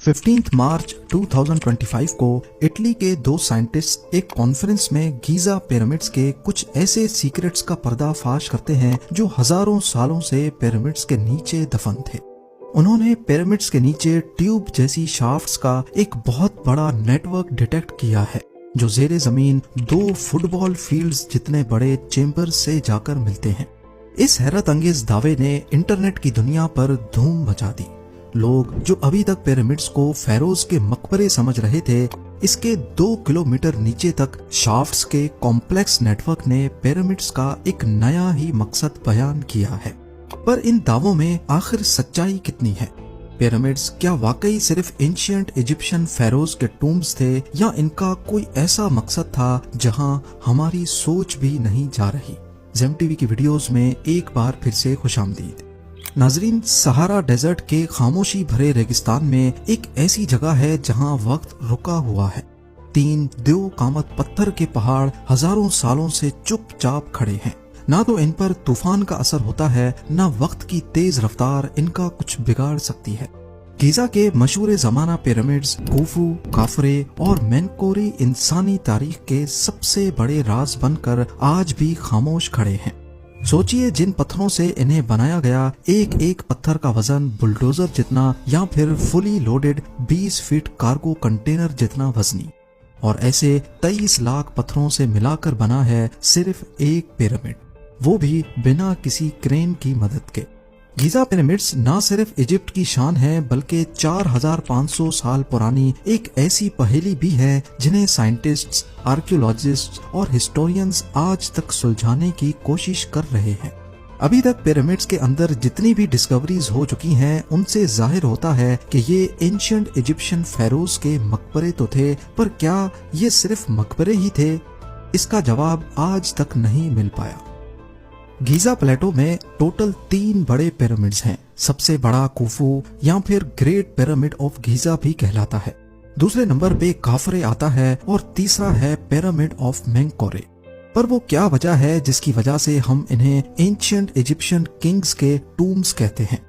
15 मार्च 2025 को इटली के दो साइंटिस्ट एक कॉन्फ्रेंस में गीजा पिरामिड्स के कुछ ऐसे सीक्रेट्स का पर्दाफाश करते हैं जो हजारों सालों से पिरामिड्स के नीचे दफन थे। उन्होंने पिरामिड्स के नीचे ट्यूब जैसी शाफ्ट्स का एक बहुत बड़ा नेटवर्क डिटेक्ट किया है जो जेरे जमीन 2 फुटबॉल फील्ड्स जितने बड़े चेम्बर्स से जाकर मिलते हैं। इस हैरत अंगेज दावे ने इंटरनेट की दुनिया पर धूम मचा दी। लोग जो अभी तक पिरामिड्स को फेरोज के मकबरे समझ रहे थे, इसके 2 किलोमीटर नीचे तक शाफ्ट्स के कॉम्प्लेक्स नेटवर्क ने पिरामिड्स का एक नया ही मकसद बयान किया है। पर इन दावों में आखिर सच्चाई कितनी है? पिरामिड्स क्या वाकई सिर्फ एंशिएंट इजिप्शियन फेरोज के टूम्स थे या इनका कोई ऐसा मकसद था जहां हमारी सोच भी नहीं जा रही? ज़ेम टीवी की वीडियोस में एक बार फिर से खुशामदीद। नाजरीन, सहारा डेजर्ट के खामोशी भरे रेगिस्तान में एक ऐसी जगह है जहां वक्त रुका हुआ है। 3 देव कामत पत्थर के पहाड़ हजारों सालों से चुपचाप खड़े हैं। ना तो इन पर तूफान का असर होता है, ना वक्त की तेज रफ्तार इनका कुछ बिगाड़ सकती है। गीजा के मशहूर जमाना पिरामिड्स खूफू, काफरे और मेनकोरे इंसानी तारीख के सबसे बड़े राज बनकर आज भी खामोश खड़े हैं। सोचिए, जिन पत्थरों से इन्हें बनाया गया, एक एक पत्थर का वजन बुलडोजर जितना या फिर fully loaded 20 feet cargo container जितना वजनी, और ऐसे 23 लाख पत्थरों से मिलाकर बना है सिर्फ एक पिरामिड, वो भी बिना किसी क्रेन की मदद के। गीजा पिरामिड्स ना सिर्फ इजिप्ट की शान है, बल्कि 4500 साल पुरानी एक ऐसी पहेली भी है जिन्हें साइंटिस्ट्स, आर्कियोलॉजिस्ट्स और हिस्टोरियंस आज तक सुलझाने की कोशिश कर रहे हैं। अभी तक पिरामिड्स के अंदर जितनी भी डिस्कवरीज हो चुकी हैं, उनसे जाहिर होता है कि ये एंशिएंट इजिप्शियन फेरोज के मकबरे तो थे, पर क्या ये सिर्फ मकबरे ही थे? इसका जवाब आज तक नहीं मिल पाया। गीजा प्लेटो में टोटल 3 बड़े पिरामिड्स हैं। सबसे बड़ा खूफू या फिर ग्रेट पिरामिड ऑफ गीजा भी कहलाता है। दूसरे नंबर पे काफरे आता है और तीसरा है पिरामिड ऑफ मेनकोरे। पर वो क्या वजह है जिसकी वजह से हम इन्हें एंशिएंट इजिप्शियन किंग्स के टूम्स कहते हैं?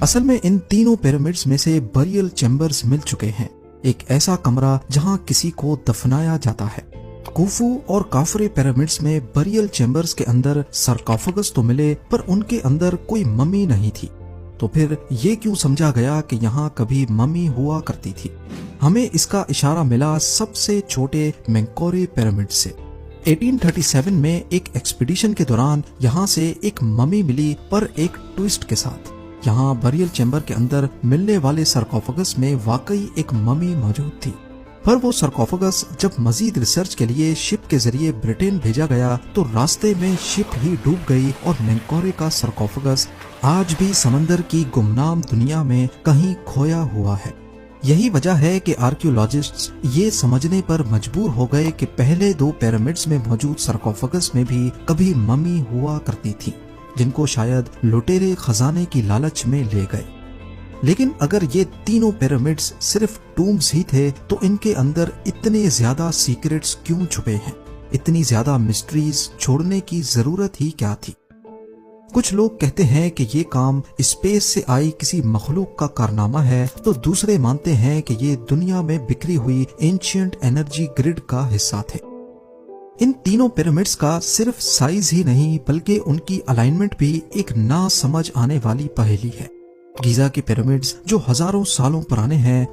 असल में इन तीनों पिरामिड्स में से बरियल चैम्बर्स मिल चुके हैं, एक ऐसा कमरा जहां किसी को दफनाया जाता है। खूफू और काफरे पिरामिड्स में बरियल चैम्बर्स के अंदर सरकॉफेगस तो मिले, पर उनके अंदर कोई मम्मी नहीं थी। तो फिर ये क्यों समझा गया कि यहाँ कभी मम्मी हुआ करती थी? हमें इसका इशारा मिला सबसे छोटे मेनकोरे पिरामिड से। 1837 में एक एक्सपीडिशन के दौरान यहाँ से एक मम्मी मिली, पर एक ट्विस्ट के साथ। यहाँ बरियल चैम्बर के अंदर मिलने वाले सरकॉफेगस में वाकई एक मम्मी मौजूद थी। पर वो सरकॉफेगस जब मजीद रिसर्च के लिए शिप के जरिए ब्रिटेन भेजा गया तो रास्ते में शिप ही डूब गई और मेनकोरे का सरकॉफेगस आज भी समंदर की गुमनाम दुनिया में कहीं खोया हुआ है। यही वजह है कि आर्कियोलॉजिस्ट्स ये समझने पर मजबूर हो गए कि पहले 2 पिरामिड्स में मौजूद सरकॉफेगस में भी कभी मम्मी हुआ करती थी, जिनको शायद लुटेरे खजाने की लालच में ले गए। लेकिन अगर ये तीनों पिरामिड्स सिर्फ टूम्स ही थे, तो इनके अंदर इतने ज्यादा सीक्रेट्स क्यों छुपे हैं? इतनी ज्यादा मिस्ट्रीज छोड़ने की जरूरत ही क्या थी? कुछ लोग कहते हैं कि ये काम स्पेस से आई किसी मखलूक का कारनामा है, तो दूसरे मानते हैं कि ये दुनिया में बिखरी हुई एंशिएंट एनर्जी ग्रिड का हिस्सा थे। इन तीनों पिरामिड्स का सिर्फ साइज ही नहीं, बल्कि उनकी अलाइनमेंट भी एक ना समझ आने वाली पहेली है। गीजा के पिरामिड्स जो हजारों सालों पुराने हैं,